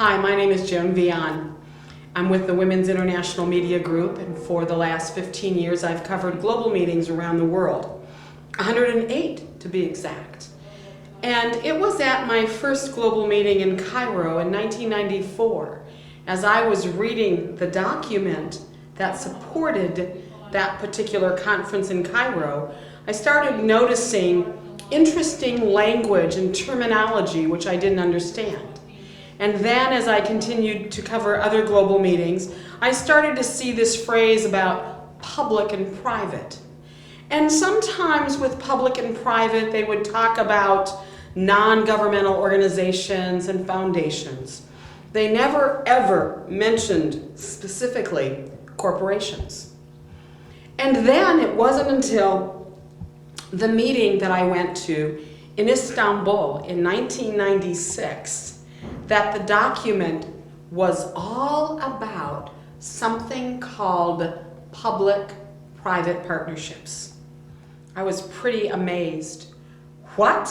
Hi, my name is Joan Veon. I'm with the Women's International Media Group, and for the last 15 years I've covered global meetings around the world, 108 to be exact. And it was at my first global meeting in Cairo in 1994, as I was reading the document that supported that particular conference in Cairo, I started noticing interesting language and terminology which I didn't understand. And then as I continued to cover other global meetings, I started to see this phrase about public and private. And sometimes with public and private, they would talk about non-governmental organizations and foundations. They never ever mentioned specifically corporations. And then it wasn't until the meeting that I went to in Istanbul in 1996 that the document was all about something called public-private partnerships. I was pretty amazed. What?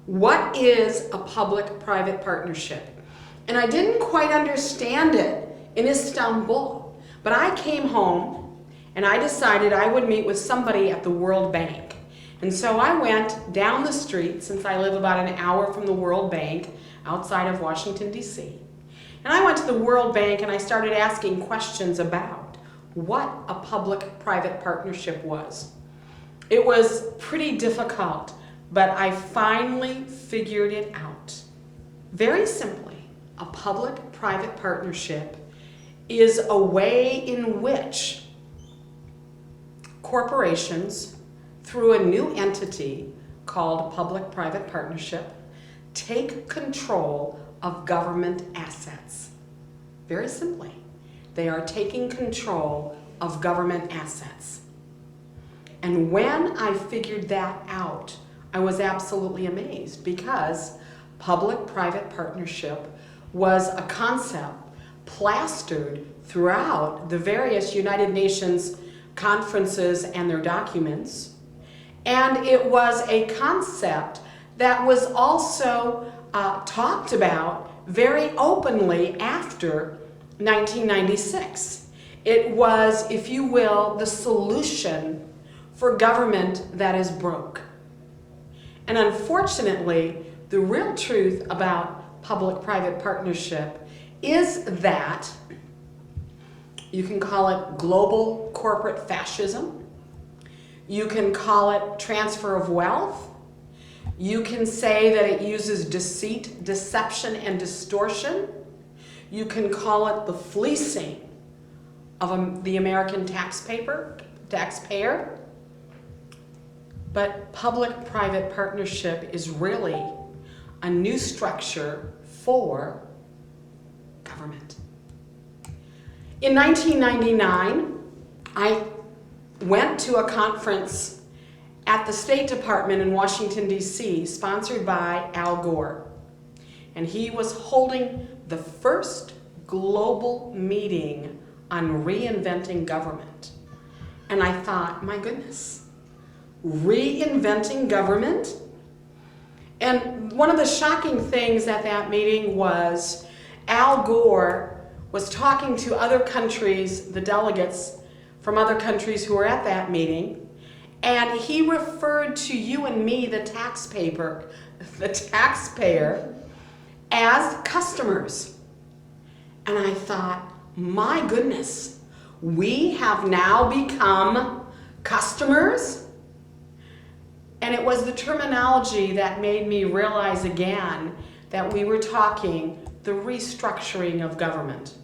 What is a public-private partnership? And I didn't quite understand it in Istanbul, but I came home and I decided I would meet with somebody at the World Bank. And so I went down the street, since I live about an hour from the World Bank, outside of Washington, D.C. And I went to the World Bank and I started asking questions about what a public-private partnership was. It was pretty difficult, but I finally figured it out. Very simply, a public-private partnership is a way in which corporations, through a new entity called public-private partnership, take control of government assets. Very simply, they are taking control of government assets. And when I figured that out, I was absolutely amazed, because public-private partnership was a concept plastered throughout the various United Nations conferences and their documents. And it was a concept that was also talked about very openly after 1996. It was, if you will, the solution for government that is broke. And unfortunately, the real truth about public-private partnership is that you can call it global corporate fascism. You can call it transfer of wealth. You can say that it uses deceit, deception, and distortion. You can call it the fleecing of the American taxpayer. But public-private partnership is really a new structure for government. In 1999, I went to a conference at the State Department in Washington, D.C., sponsored by Al Gore. And he was holding the first global meeting on reinventing government. And I thought, my goodness, reinventing government? And one of the shocking things at that meeting was Al Gore was talking to other countries, the delegates from other countries who were at that meeting, and he referred to you and me, the taxpayer, as customers. And I thought, my goodness, we have now become customers? And it was the terminology that made me realize again that we were talking the restructuring of government.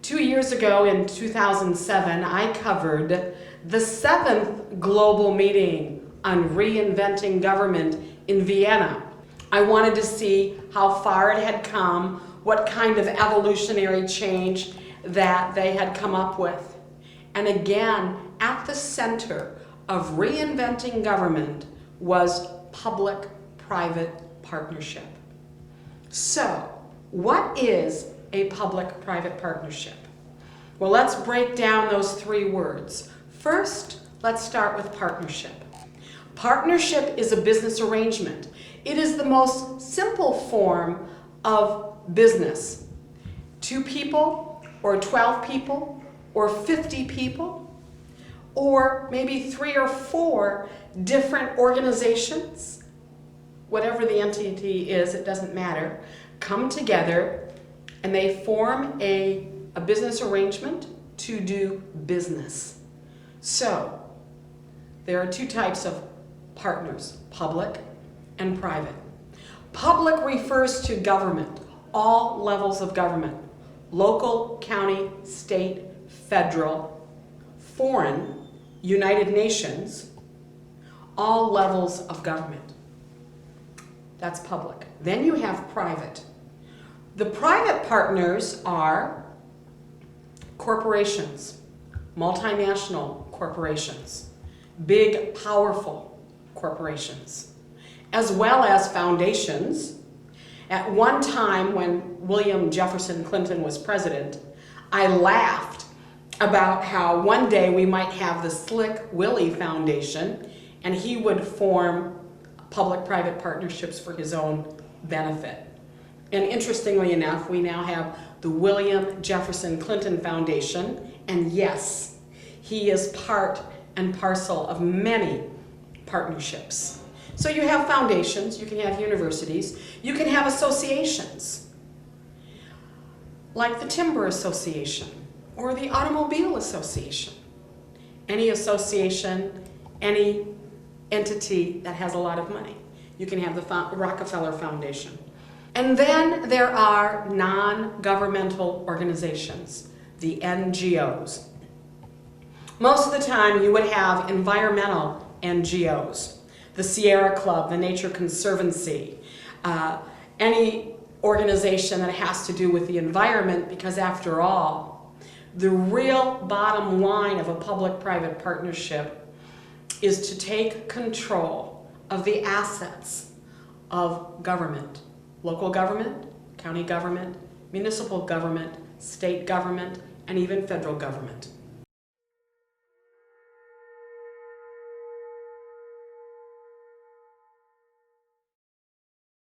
2 years ago, in 2007, I covered the 7th global meeting on reinventing government in Vienna. I wanted to see how far it had come, what kind of evolutionary change that they had come up with. And again, at the center of reinventing government was public-private partnership. So, what is a public-private partnership? Well, let's break down those 3 words. First, let's start with partnership. Partnership is a business arrangement. It is the most simple form of business 2 people, or 12 people, or 50 people, or maybe 3 or 4 different organizations, whatever the entity is, it doesn't matter, come together and they form a business arrangement to do business. So, there are 2 types of partners, public and private. Public refers to government, all levels of government, local, county, state, federal, foreign, United Nations, all levels of government. That's public. Then you have private. The private partners are corporations, multinational corporations, big, powerful corporations, as well as foundations. At one time when William Jefferson Clinton was president, I laughed about how one day we might have the Slick Willie Foundation and he would form public-private partnerships for his own benefit. And interestingly enough, we now have the William Jefferson Clinton Foundation, and yes, he is part and parcel of many partnerships. So you have foundations, you can have universities, you can have associations, like the Timber Association or the Automobile Association. Any association, any entity that has a lot of money. You can have the Rockefeller Foundation. And then there are non-governmental organizations, the NGOs. Most of the time you would have environmental NGOs, the Sierra Club, the Nature Conservancy, any organization that has to do with the environment, because after all, the real bottom line of a public-private partnership is to take control of the assets of government, local government, county government, municipal government, state government, and even federal government.